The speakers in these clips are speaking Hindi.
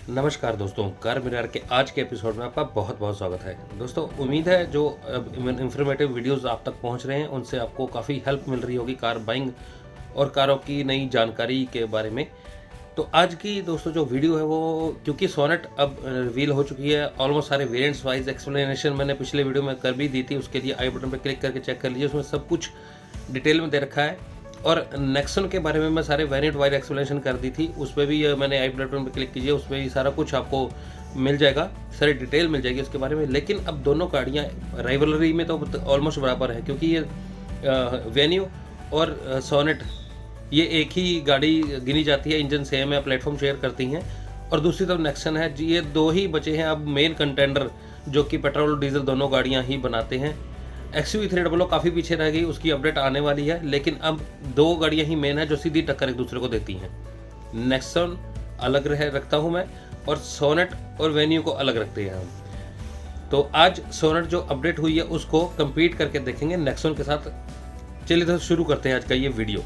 नमस्कार दोस्तों, कार मिरर के आज के एपिसोड में आपका बहुत बहुत स्वागत है। दोस्तों, उम्मीद है जो इंफॉर्मेटिव वीडियोस आप तक पहुंच रहे हैं उनसे आपको काफ़ी हेल्प मिल रही होगी कार बाइंग और कारों की नई जानकारी के बारे में। तो आज की दोस्तों जो वीडियो है वो, क्योंकि सोनेट अब रिवील हो चुकी है, ऑलमोस्ट सारे वेरिएंट्स वाइज एक्सप्लेनेशन मैंने पिछले वीडियो में कर भी दी थी। उसके लिए आई बटन पर क्लिक करके चेक कर लीजिए, उसमें सब कुछ डिटेल में दे रखा है। और नेक्सन के बारे में मैं सारे वेरिएंट वाइज एक्सप्लेनेशन कर दी थी, उस पर भी मैंने आई बटन पर क्लिक कीजिए, उस पर भी सारा कुछ आपको मिल जाएगा, सारी डिटेल मिल जाएगी उसके बारे में। लेकिन अब दोनों गाड़ियाँ राइवलरी में तो ऑलमोस्ट बराबर है, क्योंकि ये वेन्यू और सोनेट ये एक ही गाड़ी गिनी जाती है, इंजन सेम है, प्लेटफॉर्म शेयर करती हैं। और दूसरी तरफ नेक्सन है, ये दो ही बचे हैं अब मेन कंटेंडर, जो कि पेट्रोल और डीजल दोनों गाड़ियाँ ही बनाते हैं। XUV300 काफ़ी पीछे रह गई, उसकी अपडेट आने वाली है, लेकिन अब दो गाड़ियाँ ही मेन है जो सीधी टक्कर एक दूसरे को देती हैं। नेक्सन अलग रखता हूँ मैं, और सोनेट और वेन्यू को अलग रखते हैं हम। तो आज सोनेट जो अपडेट हुई है उसको कंपीट करके देखेंगे नेक्सन के साथ। चलिए तो शुरू करते हैं आज का ये वीडियो।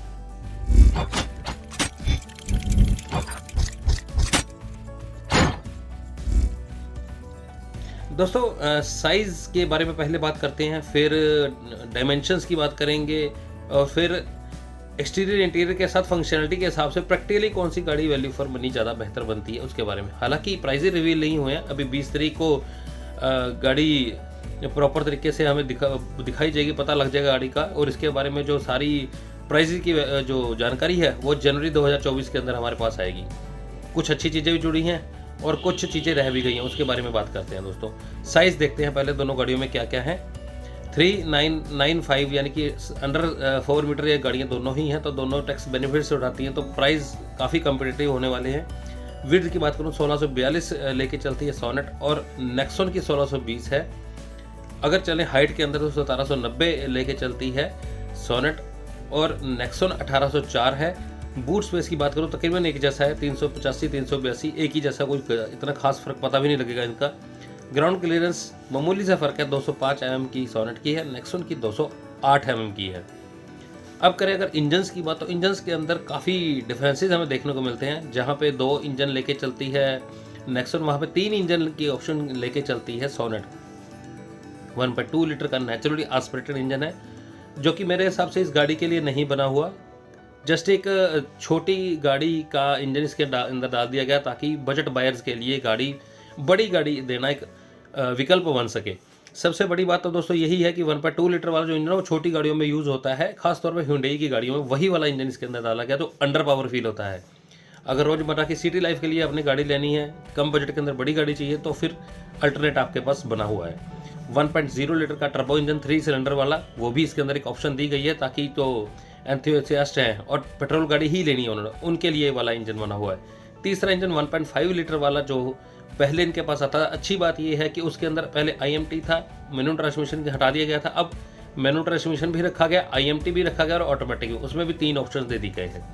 दोस्तों, साइज़ के बारे में पहले बात करते हैं, फिर डायमेंशंस की बात करेंगे, और फिर एक्सटीरियर इंटीरियर के साथ फंक्शनलिटी के हिसाब से प्रैक्टिकली कौन सी गाड़ी वैल्यू फॉर मनी ज़्यादा बेहतर बनती है उसके बारे में। हालांकि प्राइजेज रिवील नहीं हुए हैं अभी, 20 तारीख को गाड़ी प्रॉपर तरीके से हमें दिखाई जाएगी, पता लग जाएगा गाड़ी का। और इसके बारे में जो सारी प्राइजेज की जो जानकारी है वो जनवरी 2024 के अंदर हमारे पास आएगी। कुछ अच्छी चीज़ें भी जुड़ी हैं और कुछ चीज़ें रह भी गई हैं, उसके बारे में बात करते हैं। दोस्तों, साइज़ देखते हैं पहले दोनों गाड़ियों में क्या क्या है। 3995 यानी कि अंडर 4 मीटर ये गाड़ियाँ दोनों ही हैं, तो दोनों टैक्स बेनिफिट से उठाती हैं, तो प्राइस काफ़ी कम्पिटिटिव होने वाले हैं। विड्थ की बात करूँ 1642 लेके चलती है सोनेट, और नेक्सन की 1620 है। अगर चलें हाइट के अंदर तो 1790 लेके चलती है सोनेट, और नेक्सन 1804 है। बूट स्पेस की बात करूँ तकरीबन एक जैसा है, 385 382 एक ही जैसा, कोई इतना खास फर्क पता भी नहीं लगेगा इनका। ग्राउंड क्लियरेंस मामूली सा फर्क है, 205 mm की सोनेट की है, नेक्सन की 208 mm की है। अब करें अगर इंजन्स की बात, तो इंजन्स के अंदर काफ़ी डिफरेंसेस हमें देखने को मिलते हैं। जहाँ पे 2 इंजन लेके चलती है नेक्सन, वहाँ पे 3 इंजन की ऑप्शन लेके चलती है सोनेट। 1.2 लीटर का नेचुरली एस्पिरेटेड इंजन है, जो कि मेरे हिसाब से इस गाड़ी के लिए नहीं बना हुआ। जस्ट एक छोटी गाड़ी का इंजन इसके अंदर डाल दिया गया, ताकि बजट बायर्स के लिए बड़ी गाड़ी देना एक विकल्प बन सके। सबसे बड़ी बात तो दोस्तों यही है कि 1.2 लीटर वाला जो इंजन है वो छोटी गाड़ियों में यूज़ होता है, खासतौर पर Hyundai की गाड़ियों में वही वाला इंजन इसके अंदर डाला गया, तो अंडर पावर फील होता है। अगर रोज़मर्रा की सिटी लाइफ के लिए अपनी गाड़ी लेनी है, कम बजट के अंदर बड़ी गाड़ी चाहिए, तो फिर अल्टरनेट आपके पास बना हुआ है। 1.0 लीटर का टर्बो इंजन 3 सिलेंडर वाला, वो भी इसके अंदर एक ऑप्शन दी गई है, ताकि तो एंथुसियास्ट हैं और पेट्रोल गाड़ी ही लेनी है उन्होंने, उनके लिए वाला इंजन बना हुआ है। तीसरा इंजन 1.5 लीटर वाला जो पहले इनके पास आता है, अच्छी बात यह है कि उसके अंदर पहले IMT था, मैनुअल ट्रांसमिशन हटा दिया गया था, अब मैनुअल ट्रांसमिशन भी रखा गया, IMT भी रखा गया और ऑटोमेटिक भी, उसमें भी 3 ऑप्शन दे दिए गए हैं।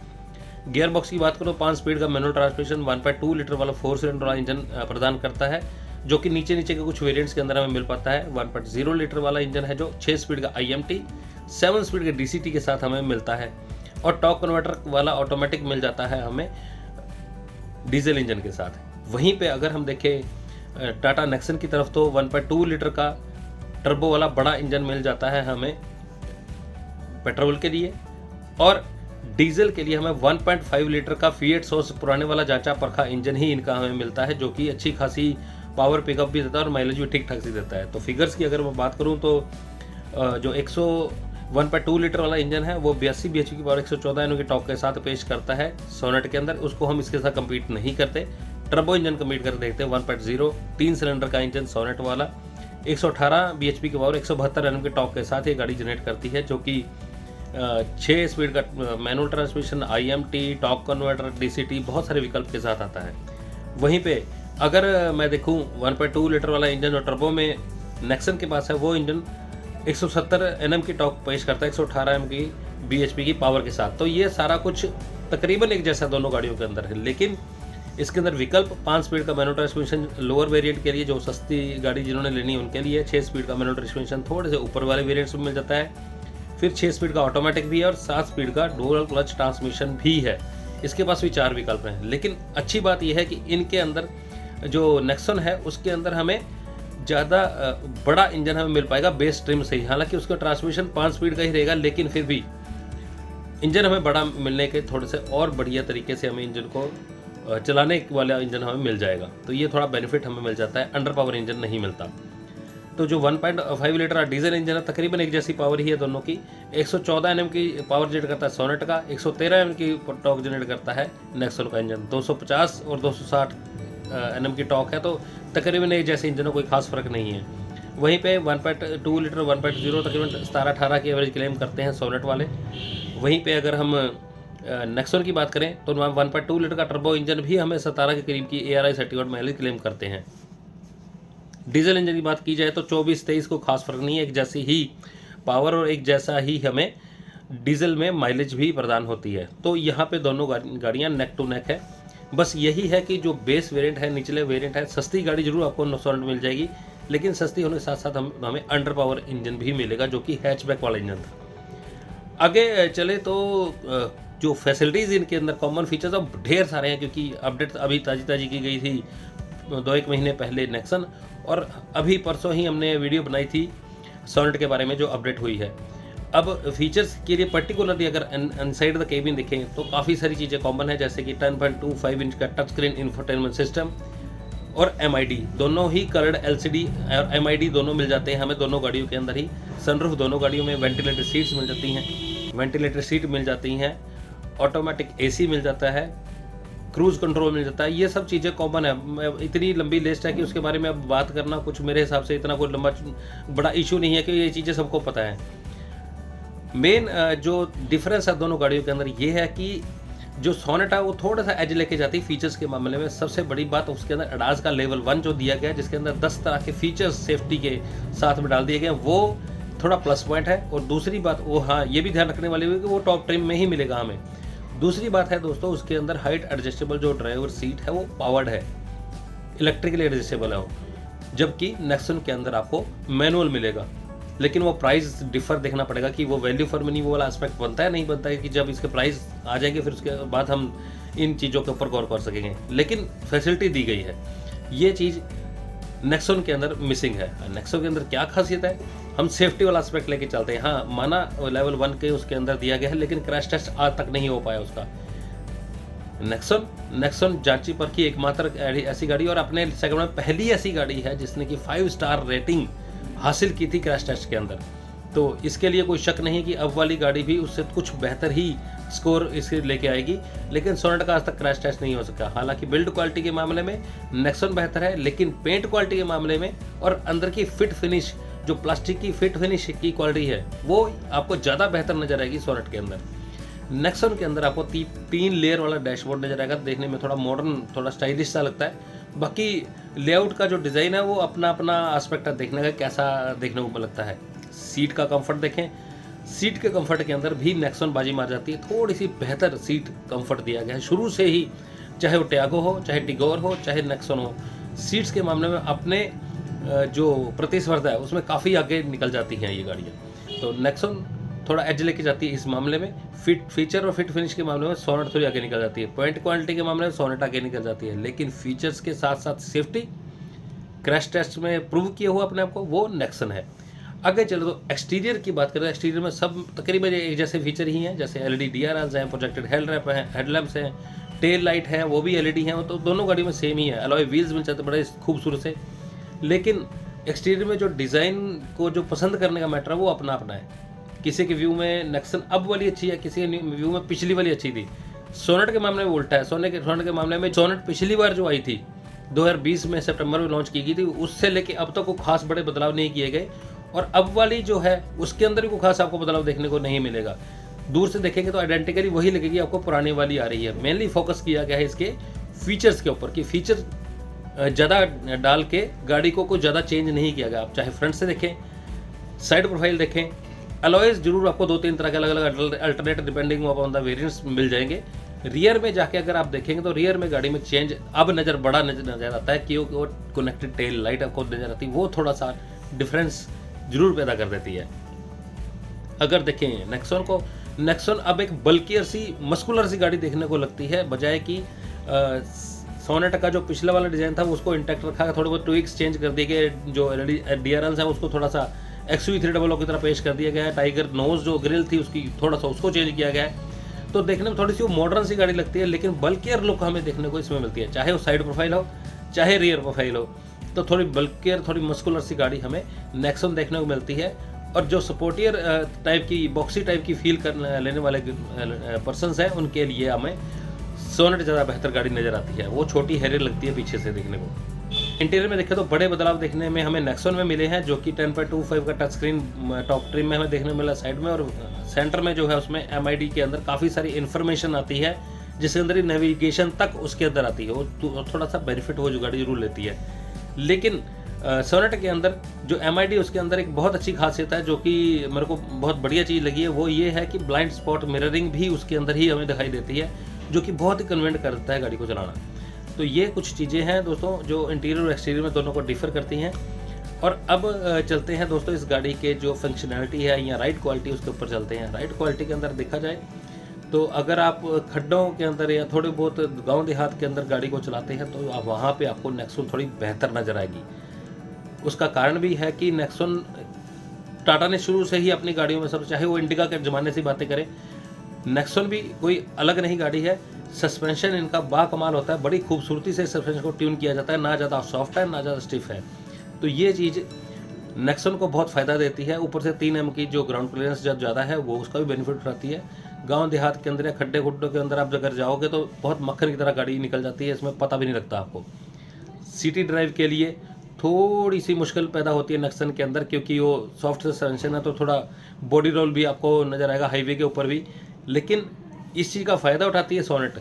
गियर बॉक्स की बात करो, 5 स्पीड का मैनुअल ट्रांसमिशन 1.2 लीटर वाला 4 सिलेंडर वाला इंजन प्रदान करता है, जो कि नीचे के कुछ वेरिएंट्स के अंदर हमें मिल पाता है। 1.0 लीटर वाला इंजन है जो 6 स्पीड का IMT, 7 स्पीड के DCT के साथ हमें मिलता है, और टॉर्क कन्वर्टर वाला ऑटोमेटिक मिल जाता है हमें डीजल इंजन के साथ। वहीं पे अगर हम देखें टाटा नेक्सन की तरफ, तो 1.2 लीटर का टर्बो वाला बड़ा इंजन मिल जाता है हमें पेट्रोल के लिए, और डीजल के लिए हमें 1.5 लीटर का Fiat सोर्स पुराने वाला जांचा परखा इंजन ही इनका हमें मिलता है, जो कि अच्छी खासी पावर पिकअप भी देता है और माइलेज भी ठीक ठाक से देता है। तो फिगर्स की अगर मैं बात करूं तो जो 1.2 लीटर वाला इंजन है वो 82 bhp की पावर 114 Nm की टॉर्क के साथ पेश करता है सोनेट के अंदर, उसको हम इसके साथ कम्पीट नहीं करते। टर्बो इंजन कम्पीट कर देखते हैं, 1.0 3 सिलेंडर का इंजन सोनेट वाला 118 bhp की पावर 172 Nm की टॉर्क के साथ ये गाड़ी जनरेट करती है, जो कि 6 स्पीड का manual transmission, IMT, torque converter, DCT बहुत सारे विकल्प के साथ आता है। वहीं पे अगर मैं देखूं 1.2 लीटर वाला इंजन जो टर्बो में नेक्सन के पास है, वो इंजन 170 Nm की टॉर्क पेश करता है 118 bhp की पावर के साथ। तो ये सारा कुछ तकरीबन एक जैसा दोनों गाड़ियों के अंदर है, लेकिन इसके अंदर विकल्प 5 स्पीड का मैनुअल ट्रांसमिशन लोअर वेरिएंट के लिए, जो सस्ती गाड़ी जिन्होंने लेनी है उनके लिए, 6 स्पीड का मैनुअल ट्रांसमिशन थोड़े से ऊपर वाले वेरिएंट्स में मिल जाता है, फिर 6 स्पीड का ऑटोमेटिक भी है, और 7 स्पीड का डुअल क्लच ट्रांसमिशन भी है। इसके पास भी 4 विकल्प हैं। लेकिन अच्छी बात यह है कि इनके अंदर जो नेक्सॉन है उसके अंदर हमें ज़्यादा बड़ा इंजन हमें मिल पाएगा बेस ट्रिम से ही। हालांकि उसका ट्रांसमिशन 5 स्पीड का ही रहेगा, लेकिन फिर भी इंजन हमें बड़ा मिलने के थोड़े से और बढ़िया तरीके से हमें इंजन को चलाने वाला इंजन हमें मिल जाएगा। तो ये थोड़ा बेनिफिट हमें मिल जाता है, अंडर पावर इंजन नहीं मिलता। तो जो 1.5 लीटर डीजल इंजन है तकरीबन एक जैसी पावर ही है दोनों की। 114 Nm की पावर जनरेट करता है सोनेट का, 113 Nm की टॉर्क जनरेट करता है नेक्सॉन का इंजन। 250 और 260 Nm की टॉर्क है, तो तकरीबन एक जैसे इंजनों कोई खास फर्क नहीं है। वहीं पे 1.2 लीटर 1.0 तकरीबन 17-18 की एवरेज क्लेम करते हैं सोनेट वाले। वहीं पे अगर हम नेक्सॉन की बात करें तो 1.2 लीटर का टर्बो इंजन भी हमें 17 के करीब की ARI सर्टिफिकेट माइलेज क्लेम करते हैं। डीजल इंजन की बात की जाए तो 24-23 को खास फर्क नहीं है, एक जैसी ही पावर और एक जैसा ही हमें डीजल में माइलेज भी प्रदान होती है। तो यहाँ पे दोनों गाड़ियाँ नेक टू नेक है। बस यही है कि जो बेस वेरिएंट है, निचले वेरिएंट है, सस्ती गाड़ी जरूर आपको सोनेट मिल जाएगी, लेकिन सस्ती होने के साथ साथ हमें अंडर पावर इंजन भी मिलेगा जो कि हैचबैक वाला इंजन था। आगे चले तो जो फैसिलिटीज़ इनके अंदर कॉमन फीचर्स अब ढेर सारे हैं, क्योंकि अपडेट अभी ताज़ी की गई थी 2-1 महीने पहले नेक्सन, और अभी परसों ही हमने वीडियो बनाई थी सोनेट के बारे में जो अपडेट हुई है। अब फीचर्स के लिए पर्टिकुलरली अगर इनसाइड द केबिन देखें तो काफ़ी सारी चीज़ें कॉमन है, जैसे कि 10.25 इंच का टच स्क्रीन इंफोटेनमेंट सिस्टम और MID दोनों ही कलर्ड LCD और MID दोनों मिल जाते हैं हमें दोनों गाड़ियों के अंदर ही। सनरूफ दोनों गाड़ियों में, वेंटिलेटेड सीट्स मिल जाती हैं, वेंटिलेटेड सीट मिल जाती हैं, ऑटोमेटिक AC मिल जाता है, क्रूज कंट्रोल मिल जाता है। ये सब चीज़ें कॉमन है। इतनी लंबी लिस्ट है कि उसके बारे में अब बात करना कुछ मेरे हिसाब से इतना कोई लंबा बड़ा इशू नहीं है, कि ये चीज़ें सबको पता है। मेन जो डिफरेंस है दोनों गाड़ियों के अंदर ये है कि जो सोनेट है वो थोड़ा सा एज लेके जाती है फीचर्स के मामले में। सबसे बड़ी बात उसके अंदर ADAS का लेवल 1 जो दिया गया है, जिसके अंदर 10 तरह के फीचर्स सेफ्टी के साथ में डाल दिए गए, वो थोड़ा प्लस पॉइंट है। और दूसरी बात वो, हाँ, ये भी ध्यान रखने वाली है कि वो टॉप ट्रिम में ही मिलेगा हमें। दूसरी बात है दोस्तों, उसके अंदर हाइट एडजस्टेबल जो ड्राइवर सीट है वो पावर्ड है, इलेक्ट्रिकली एडजस्टेबल है वो, जबकि नेक्सॉन के अंदर आपको मैनुअल मिलेगा। लेकिन वो प्राइस डिफर देखना पड़ेगा कि वो वैल्यू फॉर मनी वो वाला एस्पेक्ट बनता है नहीं बनता है, कि जब इसके प्राइस आ जाएंगे फिर उसके बाद हम इन चीज़ों के ऊपर गौर कर सकेंगे। लेकिन फैसिलिटी दी गई है, ये चीज़ नेक्सॉन के अंदर मिसिंग है। नेक्सॉन के अंदर क्या खासियत है, हम सेफ्टी वाला एस्पेक्ट लेके चलते हैं। हाँ, माना लेवल 1 के उसके अंदर दिया गया है, लेकिन क्रैश टेस्ट आज तक नहीं हो पाया उसका। नेक्सॉन जांची पर की एकमात्र ऐसी गाड़ी और अपने सेगमेंट में पहली ऐसी गाड़ी है जिसने कि 5 स्टार रेटिंग हासिल की थी क्रैश टेस्ट के अंदर। तो इसके लिए कोई शक नहीं कि अब वाली गाड़ी भी उससे कुछ बेहतर ही स्कोर इसके लेके आएगी, लेकिन सोनेट का आज तक क्रैश टेस्ट नहीं हो सका। हालांकि बिल्ड क्वालिटी के मामले में नेक्सॉन बेहतर है, लेकिन पेंट क्वालिटी के मामले में और अंदर की फिट फिनिश, जो प्लास्टिक की फिट फिनिश की क्वालिटी है, वो आपको ज़्यादा बेहतर नजर आएगी सोनेट के अंदर। नेक्सॉन के अंदर आपको 3 लेयर वाला डैशबोर्ड नजर आएगा, देखने में थोड़ा मॉडर्न, थोड़ा स्टाइलिश सा लगता है। बाकी लेआउट का जो डिज़ाइन है वो अपना अपना एस्पेक्ट है देखने का, कैसा देखने को लगता है। सीट का कंफर्ट देखें, सीट के कंफर्ट के अंदर भी नेक्सॉन बाजी मार जाती है। थोड़ी सी बेहतर सीट कंफर्ट दिया गया है शुरू से ही, चाहे वो टियागो हो, चाहे टिगोर हो, चाहे नेक्सॉन हो। सीट्स के मामले में अपने जो प्रतिस्पर्धा है उसमें काफ़ी आगे निकल जाती हैं ये गाड़ियाँ। तो नेक्सॉन थोड़ा एज लेके जाती है इस मामले में। फीचर और फिट फिनिश के मामले में सोनेट थोड़ी आगे निकल जाती है। पॉइंट क्वालिटी के मामले में सोनेट आगे निकल जाती है, लेकिन फीचर्स के साथ साथ सेफ्टी क्रैश टेस्ट में प्रूव किया हुआ अपने आप को, वो नेक्सॉन है। आगे चलो तो एक्सटीरियर की बात करें, एक्सटीरियर में सब तकरीबन एक जैसे फीचर ही हैं, जैसे LED DRLs हैं, प्रोजेक्टेड हेडलैम्प्स हैं, टेल लाइट है वो भी LED हैं, तो दोनों गाड़ी में सेम ही है। अलॉय व्हील्स मिल जाते बड़े खूबसूरत से। लेकिन एक्सटीरियर में जो डिज़ाइन को जो पसंद करने का मैटर है वो अपना अपना है। किसी के व्यू में नेक्सॉन अब वाली अच्छी है, किसी के व्यू में पिछली वाली अच्छी थी। सोनेट के मामले में उल्टा है। सोनेट के मामले में सोनेट पिछली बार जो आई थी 2020 में सितंबर में लॉन्च की गई थी, उससे लेके अब तक को खास बड़े बदलाव नहीं किए गए, और अब वाली जो है उसके अंदर भी कोई खास आपको बदलाव देखने को नहीं मिलेगा। दूर से देखेंगे तो आइडेंटिकली वही लगेगी आपको पुरानी वाली आ रही है। मेनली फोकस किया गया है इसके फीचर्स के ऊपर, कि फीचर ज़्यादा डाल के गाड़ी को कुछ ज़्यादा चेंज नहीं किया गया। आप चाहे फ्रंट से देखें, साइड प्रोफाइल देखें, अलॉयज जरूर आपको 2-3 तरह के अलग अलग alternate depending on the variants मिल जाएंगे। रियर में जाके अगर आप देखेंगे तो रियर में गाड़ी में चेंज अब बड़ा नजर आता है, क्योंकि वो कनेक्टेड टेल लाइट आपको नजर आती है, वो थोड़ा सा डिफरेंस जरूर पैदा कर देती है। अगर देखें नेक्सॉन को, नेक्सॉन अब एक बल्कियर सी मस्कुलर सी गाड़ी देखने को लगती है, बजाय कि सोनेट का जो पिछला वाला डिज़ाइन था उसको इंटैक्ट रखा, थोड़े बहुत ट्विक्स चेंज कर दिए गए, जो DRLs है उसको थोड़ा सा XUV300 की तरह पेश कर दिया गया है। टाइगर नोज जो ग्रिल थी उसकी थोड़ा सा उसको चेंज किया गया है। तो देखने में थोड़ी सी वो मॉडर्न सी गाड़ी लगती है, लेकिन बल्कियर लुक हमें देखने को इसमें मिलती है, चाहे वो साइड प्रोफाइल हो चाहे रियर प्रोफाइल हो। तो थोड़ी बल्कियर, थोड़ी मस्कुलर सी गाड़ी हमें नेक्सॉन देखने को मिलती है। और जो स्पोर्टियर टाइप की, बॉक्सी टाइप की फील कर लेने वाले पर्सन्स हैं, उनके लिए हमें सोनेट ज़्यादा बेहतर गाड़ी नज़र आती है। वो छोटी हैरियर लगती है पीछे से देखने को। इंटीरियर में देखें तो बड़े बदलाव देखने में हमें नेक्सॉन में मिले हैं, जो कि 10.25 का टच स्क्रीन टॉप ट्रिम में हमें देखने मिला साइड में, और सेंटर में जो है उसमें MID के अंदर काफ़ी सारी इन्फॉर्मेशन आती है, जिसके अंदर ही नेविगेशन तक उसके अंदर आती है। वो थोड़ा सा बेनिफिट वो जो गाड़ी जरूर लेती है। लेकिन सोनेट के अंदर जो MID उसके अंदर एक बहुत अच्छी खासियत है, जो कि मेरे को बहुत बढ़िया चीज़ लगी है, वो ये है कि ब्लाइंड स्पॉट मिररिंग भी उसके अंदर ही हमें दिखाई देती है, जो कि बहुत ही कन्वीनियंट करता है गाड़ी को चलाना। तो ये कुछ चीज़ें हैं दोस्तों जो इंटीरियर और एक्सटीरियर में दोनों को डिफर करती हैं। और अब चलते हैं दोस्तों इस गाड़ी के जो फंक्शनैलिटी है या राइड क्वालिटी, उसके ऊपर चलते हैं। राइड क्वालिटी के अंदर देखा जाए तो अगर आप खड्डों के अंदर या थोड़े बहुत गांव देहात के अंदर गाड़ी को चलाते हैं, तो आप वहाँ पे आपको नेक्सॉन थोड़ी बेहतर नज़र आएगी। उसका कारण भी है कि नेक्सॉन, टाटा ने शुरू से ही अपनी गाड़ियों में सब, चाहे वो इंडिका के ज़माने से बातें करें, नेक्सॉन भी कोई अलग नहीं गाड़ी है। सस्पेंशन इनका बाकमाल होता है, बड़ी खूबसूरती से सस्पेंशन को ट्यून किया जाता है, ना ज़्यादा सॉफ्ट है ना ज़्यादा स्टिफ है। तो ये चीज़ नेक्सॉन को बहुत फ़ायदा देती है। ऊपर से 3M की जो ग्राउंड क्लियरेंस जब ज़्यादा है वो उसका भी बेनिफिट उठाती है। गांव देहात के अंदर या खड्डे खुड्डों के अंदर आप अगर जाओगे तो बहुत मक्खन की तरह गाड़ी निकल जाती है, इसमें पता भी नहीं लगता आपको। सिटी ड्राइव के लिए थोड़ी सी मुश्किल पैदा होती है नेक्सॉन के अंदर, क्योंकि वो सॉफ्ट सस्पेंशन है, तो थोड़ा बॉडी रोल भी आपको नज़र आएगा हाईवे के ऊपर भी। लेकिन इस चीज़ का फ़ायदा उठाती है सोनेट।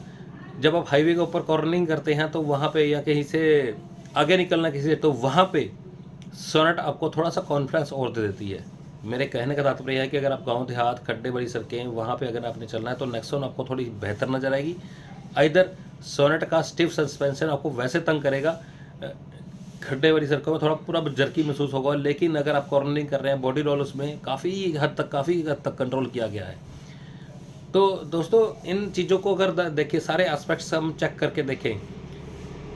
जब आप हाईवे के ऊपर कॉर्नरिंग करते हैं तो वहाँ पे, या कहीं से आगे निकलना किसी से, तो वहाँ पे सोनेट आपको थोड़ा सा कॉन्फिडेंस और दे देती है। मेरे कहने का तात्पर्य है कि अगर आप गांव देहात, खड्डे, बड़ी सड़कें, वहाँ पे अगर आपने चलना है तो नेक्सॉन आपको थोड़ी बेहतर नज़र आएगी। इधर सोनेट का स्टिफ सस्पेंशन आपको वैसे तंग करेगा, खड्डे वाली सड़कों में थोड़ा पूरा जर्की महसूस होगा, लेकिन अगर आप कॉर्नरिंग कर रहे हैं, बॉडी रोल उसमें काफ़ी हद तक कंट्रोल किया गया है। तो दोस्तों इन चीज़ों को अगर देखें, सारे एस्पेक्ट्स हम चेक करके देखें,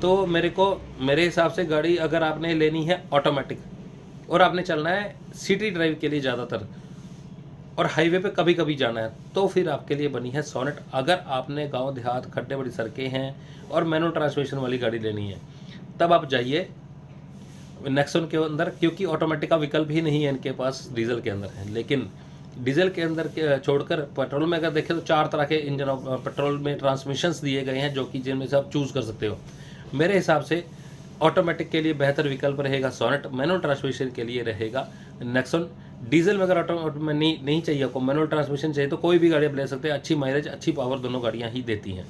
तो मेरे हिसाब से गाड़ी अगर आपने लेनी है ऑटोमेटिक और आपने चलना है सिटी ड्राइव के लिए ज़्यादातर, और हाईवे पे कभी कभी जाना है, तो फिर आपके लिए बनी है सोनेट। अगर आपने गांव देहात, खड्डे, बड़ी सड़कें हैं और मैनुअल ट्रांसमिशन वाली गाड़ी लेनी है, तब आप जाइए नेक्सॉन के अंदर, क्योंकि ऑटोमेटिक का विकल्प ही नहीं है इनके पास, डीजल के अंदर है। लेकिन डीजल के अंदर छोड़कर पेट्रोल में अगर देखें तो 4 तरह के इंजन पेट्रोल में ट्रांसमिशंस दिए गए हैं, जो कि जिनमें से आप चूज़ कर सकते हो। मेरे हिसाब से ऑटोमेटिक के लिए बेहतर विकल्प रहेगा सोनेट, मैनुअल ट्रांसमिशन के लिए रहेगा नेक्सॉन। डीजल में अगर ऑटो में नहीं चाहिए आपको, मैनुअल ट्रांसमिशन चाहिए, तो कोई भी गाड़ी आप ले सकते हैं। अच्छी माइलेज, अच्छी पावर दोनों गाड़ियाँ ही देती हैं।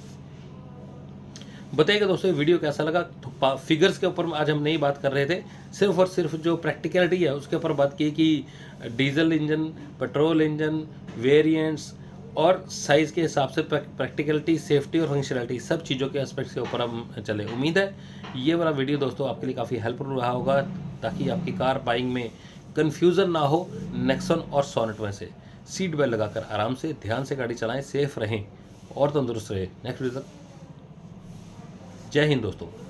बताइएगा दोस्तों ये वीडियो कैसा लगा। तो फिगर्स के ऊपर आज हम नहीं बात कर रहे थे, सिर्फ और सिर्फ जो प्रैक्टिकलिटी है उसके ऊपर बात की कि diesel engine, petrol engine, variants और साइज़ के हिसाब से प्रैक्टिकलिटी, सेफ्टी और फंक्शनलिटी, सब चीज़ों के एस्पेक्ट्स के ऊपर हम चले। उम्मीद है ये वाला वीडियो दोस्तों आपके लिए काफ़ी हेल्पफुल रहा होगा, ताकि आपकी कार बाइंग में कन्फ्यूज़न ना हो नेक्सॉन और सोनेट में से। सीट बेल्ट लगाकर आराम से, ध्यान से गाड़ी चलाएँ, सेफ रहें और तंदुरुस्त रहें। नेक्स्ट वीडियो तक जय हिंद दोस्तों।